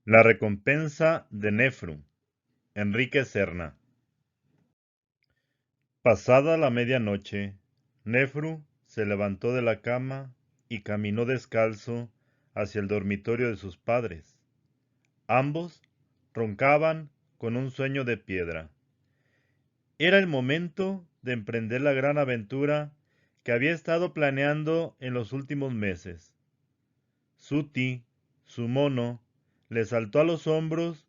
La recompensa de Nefru, Enrique Serna. Pasada la medianoche, Nefru se levantó de la cama y caminó descalzo hacia el dormitorio de sus padres. Ambos roncaban con un sueño de piedra. Era el momento de emprender la gran aventura que había estado planeando en los últimos meses. Suti, su mono, le saltó a los hombros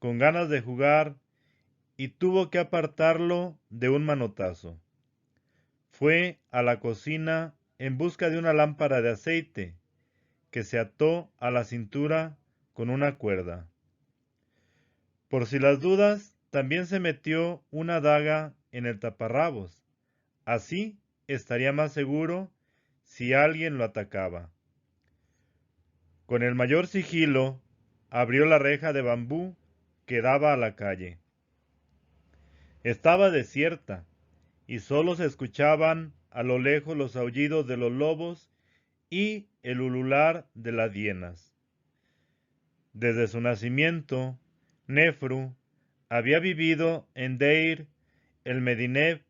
con ganas de jugar y tuvo que apartarlo de un manotazo. Fue a la cocina en busca de una lámpara de aceite que se ató a la cintura con una cuerda. Por si las dudas, también se metió una daga en el taparrabos. Así estaría más seguro si alguien lo atacaba. Con el mayor sigilo, abrió la reja de bambú que daba a la calle. Estaba desierta y solo se escuchaban a lo lejos los aullidos de los lobos y el ulular de las hienas. Desde su nacimiento, Nefru había vivido en Deir el Medinev,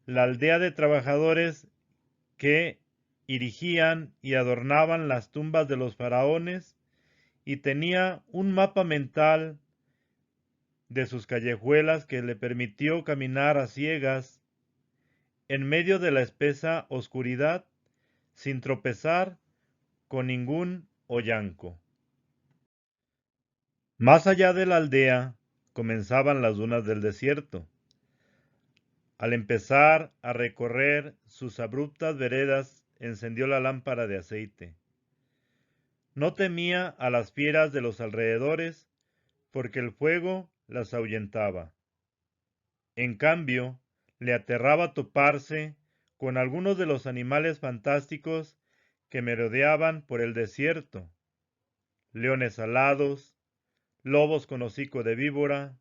la aldea de trabajadores que erigían y adornaban las tumbas de los faraones, y tenía un mapa mental de sus callejuelas que le permitió caminar a ciegas en medio de la espesa oscuridad sin tropezar con ningún hoyanco. Más allá de la aldea comenzaban las dunas del desierto. Al empezar a recorrer sus abruptas veredas, encendió la lámpara de aceite. No temía a las fieras de los alrededores, porque el fuego las ahuyentaba. En cambio, le aterraba toparse con algunos de los animales fantásticos que merodeaban por el desierto: leones alados, lobos con hocico de víbora,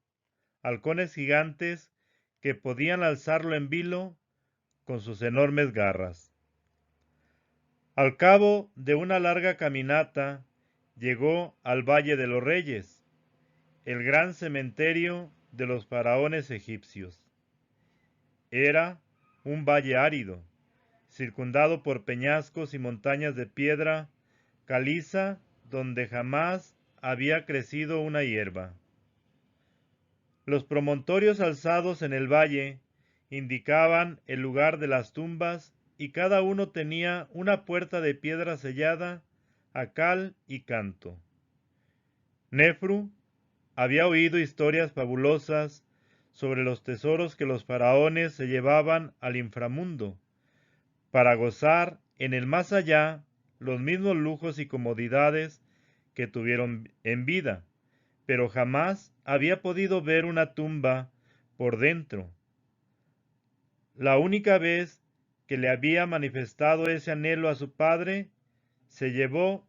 halcones gigantes que podían alzarlo en vilo con sus enormes garras. Al cabo de una larga caminata, llegó al Valle de los Reyes, el gran cementerio de los faraones egipcios. Era un valle árido, circundado por peñascos y montañas de piedra caliza donde jamás había crecido una hierba. Los promontorios alzados en el valle indicaban el lugar de las tumbas, y cada uno tenía una puerta de piedra sellada a cal y canto. Nefru había oído historias fabulosas sobre los tesoros que los faraones se llevaban al inframundo, para gozar en el más allá los mismos lujos y comodidades que tuvieron en vida, pero jamás había podido ver una tumba por dentro. La única vez que le había manifestado ese anhelo a su padre, se llevó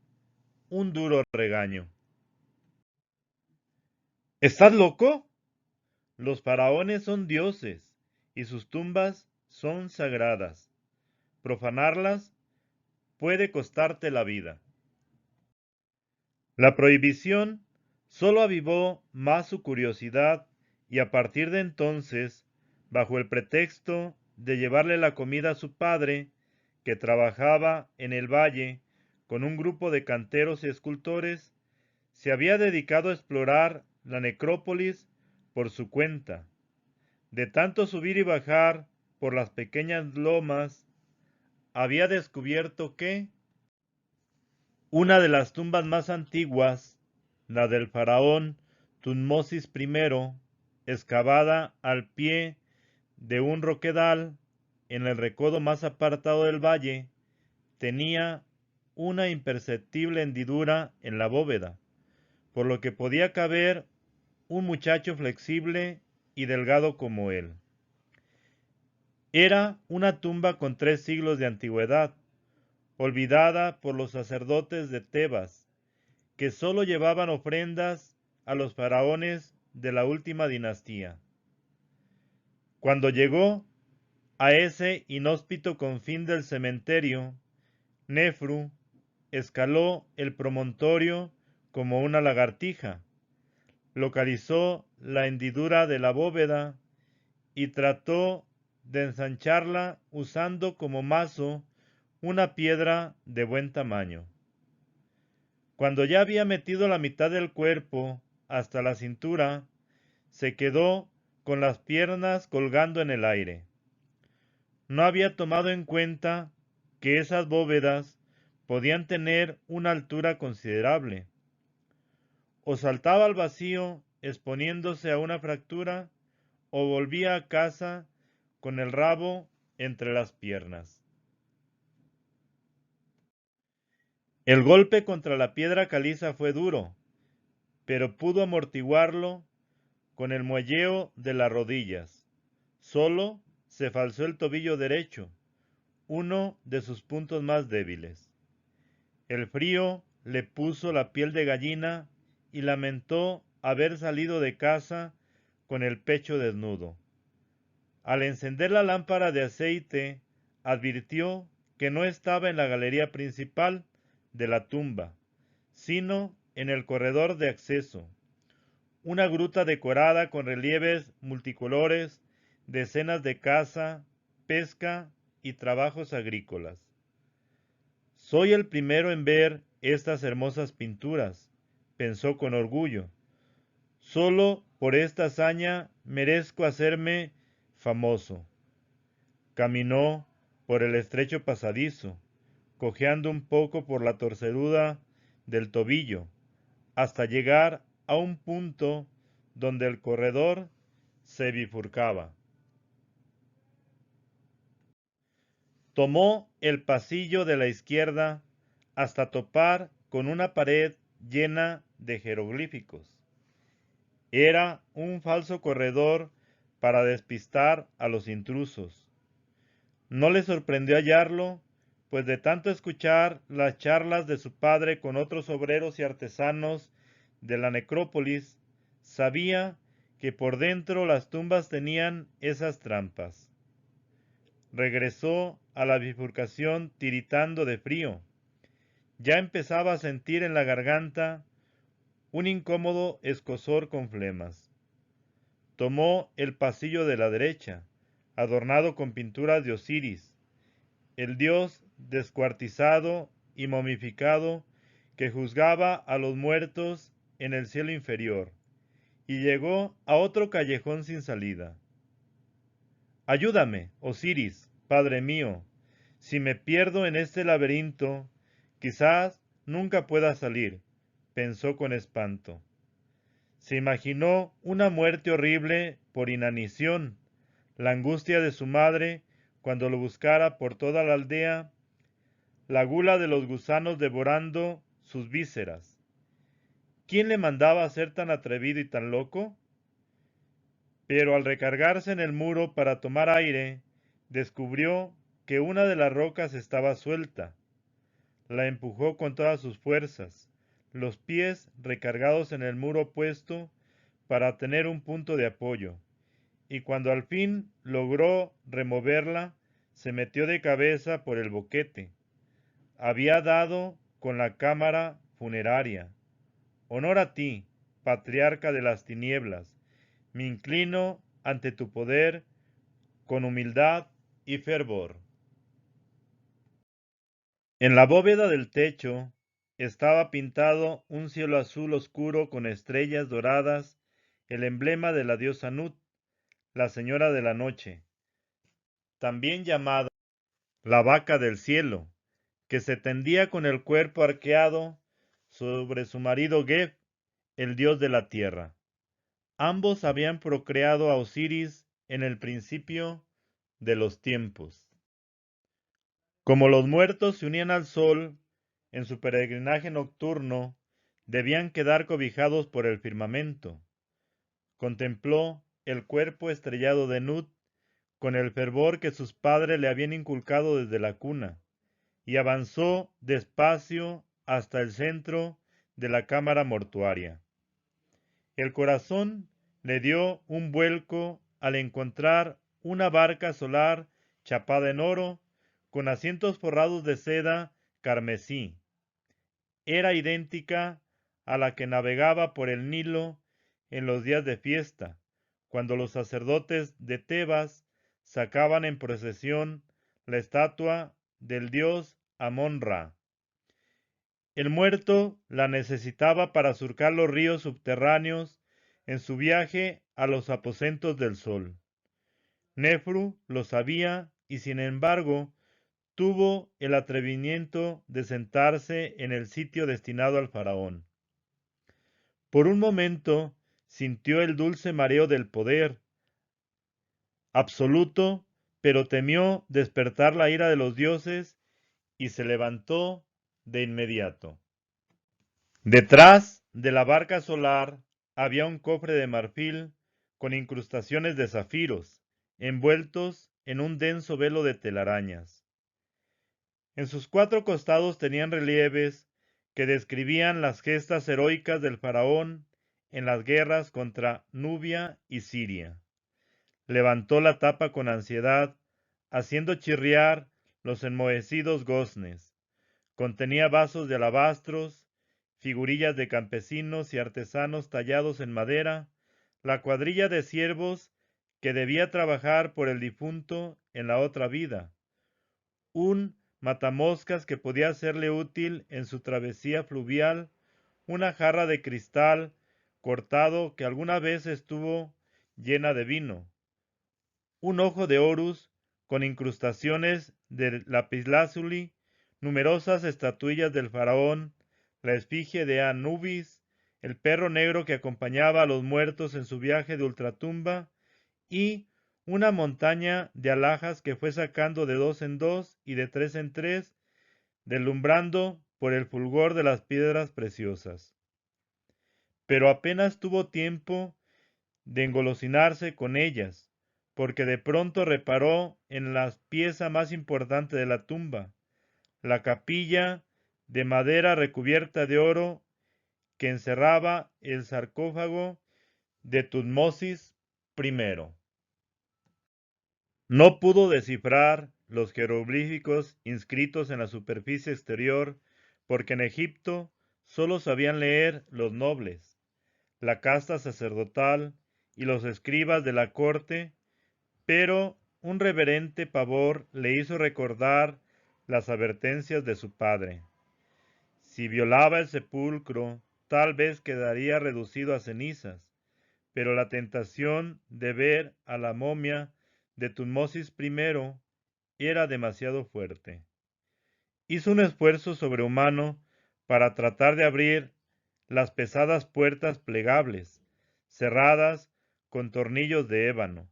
un duro regaño. ¿Estás loco? Los faraones son dioses y sus tumbas son sagradas. Profanarlas puede costarte la vida. La prohibición solo avivó más su curiosidad, y a partir de entonces, bajo el pretexto de llevarle la comida a su padre, que trabajaba en el valle con un grupo de canteros y escultores, se había dedicado a explorar la necrópolis por su cuenta. De tanto subir y bajar por las pequeñas lomas, había descubierto que una de las tumbas más antiguas, la del faraón Tutmosis I, excavada al pie de un roquedal en el recodo más apartado del valle, tenía una imperceptible hendidura en la bóveda, por lo que podía caber un muchacho flexible y delgado como él. Era una tumba con 3 siglos de antigüedad, olvidada por los sacerdotes de Tebas, que solo llevaban ofrendas a los faraones de la última dinastía. Cuando llegó a ese inhóspito confín del cementerio, Nefru escaló el promontorio como una lagartija, localizó la hendidura de la bóveda y trató de ensancharla usando como mazo una piedra de buen tamaño. Cuando ya había metido la mitad del cuerpo hasta la cintura, se quedó con las piernas colgando en el aire. No había tomado en cuenta que esas bóvedas podían tener una altura considerable. O saltaba al vacío exponiéndose a una fractura, o volvía a casa con el rabo entre las piernas. El golpe contra la piedra caliza fue duro, pero pudo amortiguarlo con el muelleo de las rodillas. Solo se falzó el tobillo derecho, uno de sus puntos más débiles. El frío le puso la piel de gallina y lamentó haber salido de casa con el pecho desnudo. Al encender la lámpara de aceite, advirtió que no estaba en la galería principal de la tumba, sino en el corredor de acceso, una gruta decorada con relieves multicolores de escenas de caza, pesca y trabajos agrícolas. Soy el primero en ver estas hermosas pinturas, pensó con orgullo. Solo por esta hazaña merezco hacerme famoso. Caminó por el estrecho pasadizo, cojeando un poco por la torcedura del tobillo, hasta llegar a un punto donde el corredor se bifurcaba. Tomó el pasillo de la izquierda hasta topar con una pared llena de jeroglíficos. Era un falso corredor para despistar a los intrusos. No le sorprendió hallarlo, pues de tanto escuchar las charlas de su padre con otros obreros y artesanos de la necrópolis, sabía que por dentro las tumbas tenían esas trampas. Regresó a la bifurcación tiritando de frío. Ya empezaba a sentir en la garganta un incómodo escozor con flemas. Tomó el pasillo de la derecha, adornado con pinturas de Osiris, el dios descuartizado y momificado que juzgaba a los muertos en el cielo inferior, y llegó a otro callejón sin salida. Ayúdame, Osiris, Padre mío, si me pierdo en este laberinto, quizás nunca pueda salir, pensó con espanto. Se imaginó una muerte horrible por inanición, la angustia de su madre cuando lo buscara por toda la aldea, la gula de los gusanos devorando sus vísceras. ¿Quién le mandaba a ser tan atrevido y tan loco? Pero al recargarse en el muro para tomar aire, descubrió que una de las rocas estaba suelta. La empujó con todas sus fuerzas, los pies recargados en el muro opuesto para tener un punto de apoyo, y cuando al fin logró removerla, se metió de cabeza por el boquete. Había dado con la cámara funeraria. Honor a ti, patriarca de las tinieblas. Me inclino ante tu poder con humildad y fervor. En la bóveda del techo estaba pintado un cielo azul oscuro con estrellas doradas, el emblema de la diosa Nut, la señora de la noche, también llamada la vaca del cielo, que se tendía con el cuerpo arqueado sobre su marido Geb, el dios de la tierra. Ambos habían procreado a Osiris en el principio de los tiempos. Como los muertos se unían al sol en su peregrinaje nocturno, debían quedar cobijados por el firmamento. Contempló el cuerpo estrellado de Nut con el fervor que sus padres le habían inculcado desde la cuna, y avanzó despacio hasta el centro de la cámara mortuaria. El corazón le dio un vuelco al encontrar una barca solar chapada en oro, con asientos forrados de seda carmesí. Era idéntica a la que navegaba por el Nilo en los días de fiesta, cuando los sacerdotes de Tebas sacaban en procesión la estatua del dios Amón-Ra. El muerto la necesitaba para surcar los ríos subterráneos en su viaje a los aposentos del sol. Nefru lo sabía y sin embargo tuvo el atrevimiento de sentarse en el sitio destinado al faraón. Por un momento sintió el dulce mareo del poder absoluto, pero temió despertar la ira de los dioses y se levantó de inmediato. Detrás de la barca solar había un cofre de marfil con incrustaciones de zafiros, envueltos en un denso velo de telarañas. En sus cuatro costados tenían relieves que describían las gestas heroicas del faraón en las guerras contra Nubia y Siria. Levantó la tapa con ansiedad, haciendo chirriar los enmohecidos goznes. Contenía vasos de alabastros, figurillas de campesinos y artesanos tallados en madera, la cuadrilla de siervos que debía trabajar por el difunto en la otra vida, un matamoscas que podía serle útil en su travesía fluvial, una jarra de cristal cortado que alguna vez estuvo llena de vino, un ojo de Horus con incrustaciones de lapislázuli, numerosas estatuillas del faraón, la esfinge de Anubis, el perro negro que acompañaba a los muertos en su viaje de ultratumba, y una montaña de alhajas que fue sacando de dos en dos y de tres en tres, deslumbrando por el fulgor de las piedras preciosas. Pero apenas tuvo tiempo de engolosinarse con ellas, porque de pronto reparó en la pieza más importante de la tumba, la capilla de madera recubierta de oro que encerraba el sarcófago de Tutmosis I. No pudo descifrar los jeroglíficos inscritos en la superficie exterior, porque en Egipto solo sabían leer los nobles, la casta sacerdotal y los escribas de la corte, pero un reverente pavor le hizo recordar las advertencias de su padre. Si violaba el sepulcro, tal vez quedaría reducido a cenizas, pero la tentación de ver a la momia de Tutmosis I era demasiado fuerte. Hizo un esfuerzo sobrehumano para tratar de abrir las pesadas puertas plegables, cerradas con tornillos de ébano.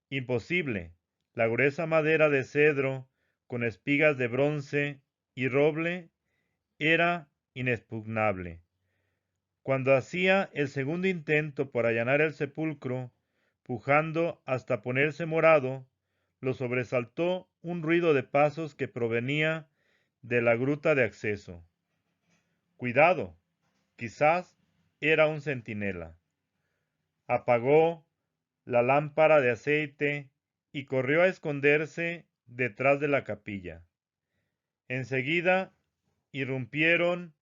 Imposible. La gruesa madera de cedro, con espigas de bronce y roble, era inexpugnable. Cuando hacía el segundo intento por allanar el sepulcro, pujando hasta ponerse morado, lo sobresaltó un ruido de pasos que provenía de la gruta de acceso. Cuidado, quizás era un centinela. Apagó la lámpara de aceite y corrió a esconderse detrás de la capilla. Enseguida irrumpieron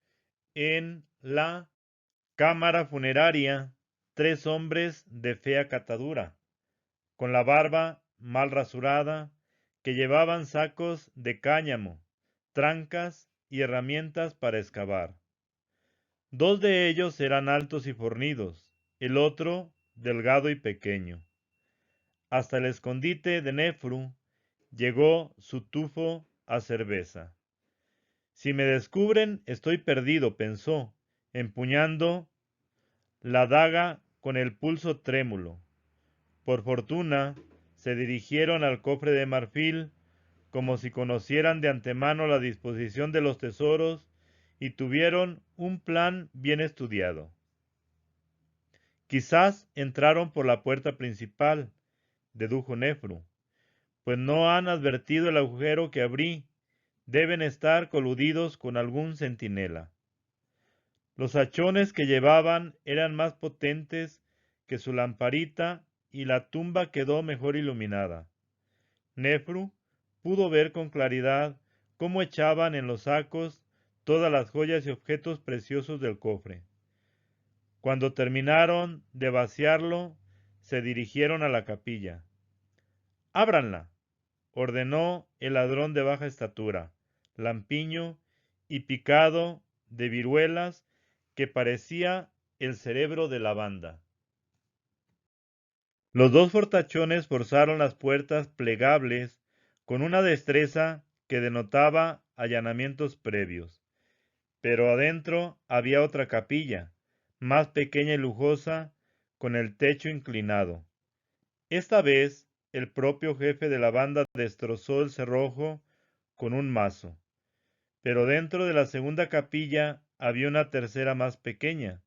en la cámara funeraria 3 hombres de fea catadura, con la barba mal rasurada, que llevaban sacos de cáñamo, trancas y herramientas para excavar. 2 de ellos eran altos y fornidos, el otro delgado y pequeño. Hasta el escondite de Nefru llegó su tufo a cerveza. Si me descubren, estoy perdido, pensó, empuñando la daga con el pulso trémulo. Por fortuna, se dirigieron al cofre de marfil como si conocieran de antemano la disposición de los tesoros y tuvieron un plan bien estudiado. Quizás entraron por la puerta principal, dedujo Nefru, pues no han advertido el agujero que abrí. Deben estar coludidos con algún centinela. Los hachones que llevaban eran más potentes que su lamparita y la tumba quedó mejor iluminada. Nefru pudo ver con claridad cómo echaban en los sacos todas las joyas y objetos preciosos del cofre. Cuando terminaron de vaciarlo, se dirigieron a la capilla. «Ábranla», ordenó el ladrón de baja estatura, lampiño y picado de viruelas, que parecía el cerebro de la banda. Los dos fortachones forzaron las puertas plegables con una destreza que denotaba allanamientos previos. Pero adentro había otra capilla, más pequeña y lujosa, con el techo inclinado. Esta vez, el propio jefe de la banda destrozó el cerrojo con un mazo. Pero dentro de la segunda capilla había una tercera más pequeña.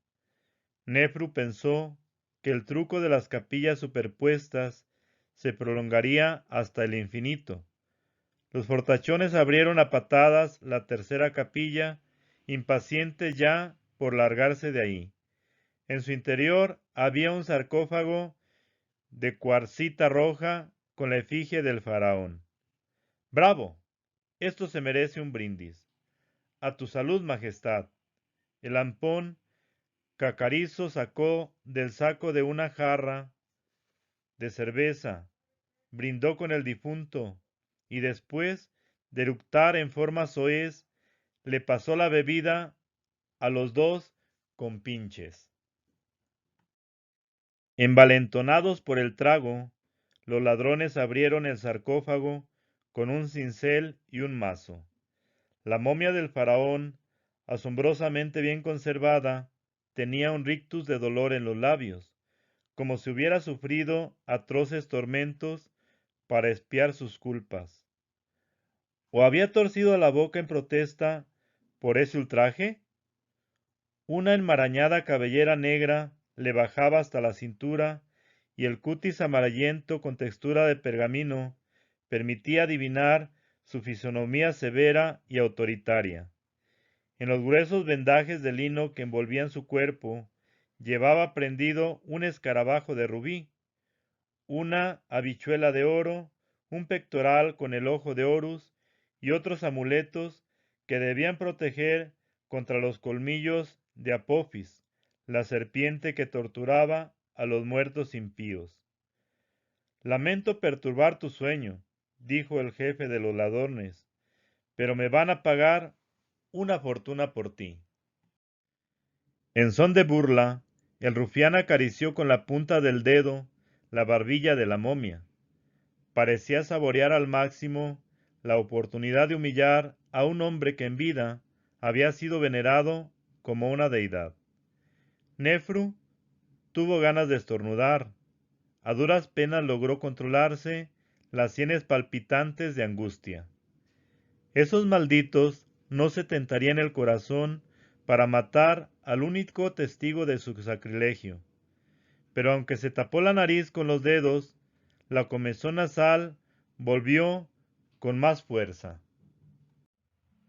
Nefru pensó que el truco de las capillas superpuestas se prolongaría hasta el infinito. Los fortachones abrieron a patadas la tercera capilla, impacientes ya por largarse de ahí. En su interior había un sarcófago de cuarcita roja con la efigie del faraón. ¡Bravo! Esto se merece un brindis. A tu salud, majestad. El ampón Cacarizo sacó del saco de una jarra de cerveza, brindó con el difunto y después de eructar en forma soez, le pasó la bebida a los dos compinches. Envalentonados por el trago, los ladrones abrieron el sarcófago con un cincel y un mazo. La momia del faraón, asombrosamente bien conservada, tenía un rictus de dolor en los labios, como si hubiera sufrido atroces tormentos para expiar sus culpas. ¿O había torcido la boca en protesta por ese ultraje? Una enmarañada cabellera negra le bajaba hasta la cintura y el cutis amarillento con textura de pergamino permitía adivinar su fisonomía severa y autoritaria. En los gruesos vendajes de lino que envolvían su cuerpo, llevaba prendido un escarabajo de rubí, una habichuela de oro, un pectoral con el ojo de Horus y otros amuletos que debían proteger contra los colmillos de Apophis, la serpiente que torturaba a los muertos impíos. Lamento perturbar tu sueño, dijo el jefe de los ladrones, pero me van a pagar una fortuna por ti. En son de burla, el rufián acarició con la punta del dedo la barbilla de la momia. Parecía saborear al máximo la oportunidad de humillar a un hombre que en vida había sido venerado como una deidad. Nefru tuvo ganas de estornudar. A duras penas logró controlarse las sienes palpitantes de angustia. Esos malditos no se tentarían el corazón para matar al único testigo de su sacrilegio. Pero aunque se tapó la nariz con los dedos, la comezón nasal volvió con más fuerza.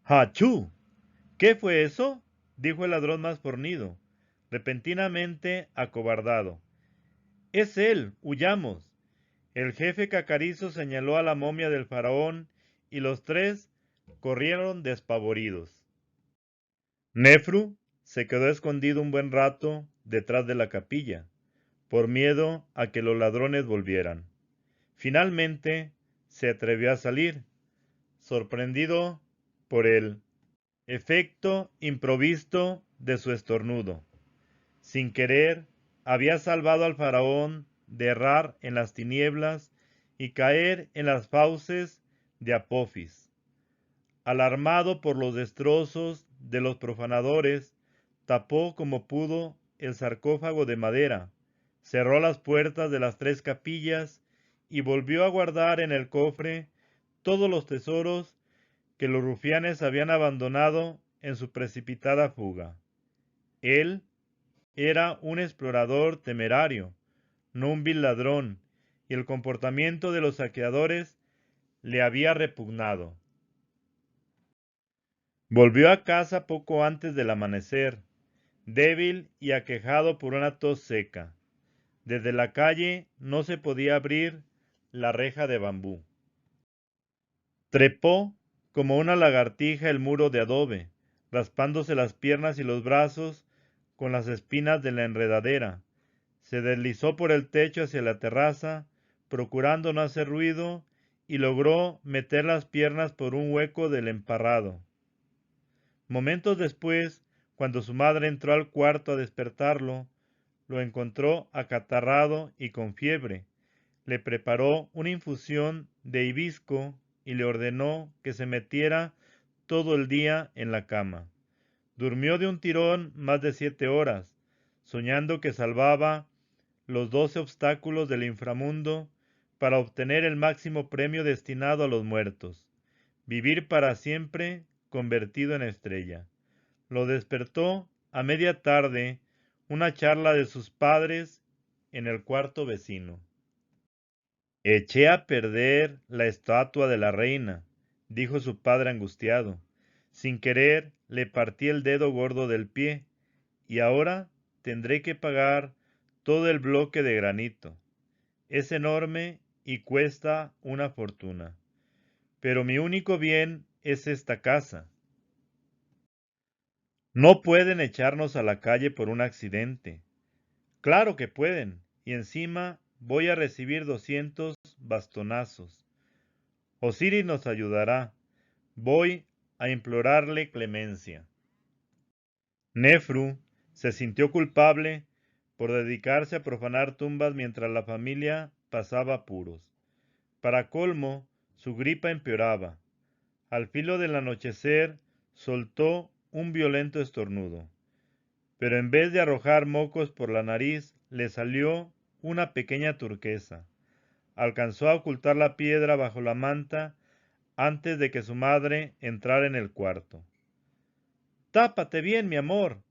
¡Hachú! ¿Qué fue eso?, dijo el ladrón más fornido, repentinamente acobardado. ¡Es él! ¡Huyamos! El jefe Cacarizo señaló a la momia del faraón y los tres corrieron despavoridos. Nefru se quedó escondido un buen rato detrás de la capilla, por miedo a que los ladrones volvieran. Finalmente se atrevió a salir, sorprendido por el efecto improvisto de su estornudo. Sin querer, había salvado al faraón de errar en las tinieblas y caer en las fauces de Apophis. Alarmado por los destrozos de los profanadores, tapó como pudo el sarcófago de madera, cerró las puertas de las tres capillas y volvió a guardar en el cofre todos los tesoros que los rufianes habían abandonado en su precipitada fuga. Él era un explorador temerario, no un vil ladrón, y el comportamiento de los saqueadores le había repugnado. Volvió a casa poco antes del amanecer, débil y aquejado por una tos seca. Desde la calle no se podía abrir la reja de bambú. Trepó como una lagartija el muro de adobe, raspándose las piernas y los brazos con las espinas de la enredadera. Se deslizó por el techo hacia la terraza, procurando no hacer ruido, y logró meter las piernas por un hueco del emparrado. Momentos después, cuando su madre entró al cuarto a despertarlo, lo encontró acatarrado y con fiebre. Le preparó una infusión de hibisco y le ordenó que se metiera todo el día en la cama. Durmió de un tirón más de 7 horas, soñando que salvaba los 12 obstáculos del inframundo para obtener el máximo premio destinado a los muertos, vivir para siempre convertido en estrella. Lo despertó a media tarde una charla de sus padres en el cuarto vecino. Eché a perder la estatua de la reina, dijo su padre angustiado. Sin querer le partí el dedo gordo del pie, y ahora tendré que pagar todo el bloque de granito. Es enorme y cuesta una fortuna. Pero mi único bien es esta casa. No pueden echarnos a la calle por un accidente. Claro que pueden, y encima voy a recibir 200 bastonazos. Osiris nos ayudará. Voy a implorarle clemencia. Nefru se sintió culpable por dedicarse a profanar tumbas mientras la familia pasaba apuros. Para colmo, su gripa empeoraba. Al filo del anochecer, soltó un violento estornudo. Pero en vez de arrojar mocos por la nariz, le salió una pequeña turquesa. Alcanzó a ocultar la piedra bajo la manta antes de que su madre entrara en el cuarto. «Tápate bien, mi amor»,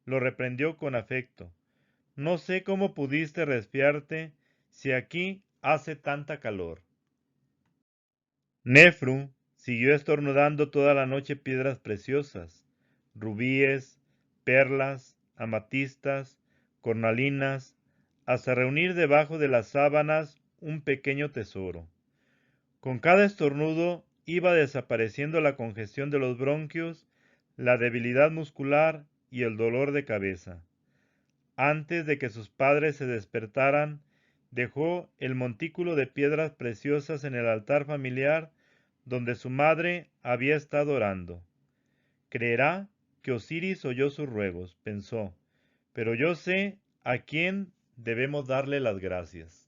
lo reprendió con afecto. «No sé cómo pudiste resfriarte si aquí hace tanta calor». Nefru siguió estornudando toda la noche piedras preciosas, rubíes, perlas, amatistas, cornalinas, hasta reunir debajo de las sábanas un pequeño tesoro. Con cada estornudo iba desapareciendo la congestión de los bronquios, la debilidad muscular y el dolor de cabeza. Antes de que sus padres se despertaran, dejó el montículo de piedras preciosas en el altar familiar donde su madre había estado orando. Creerá que Osiris oyó sus ruegos, pensó, pero yo sé a quién debemos darle las gracias.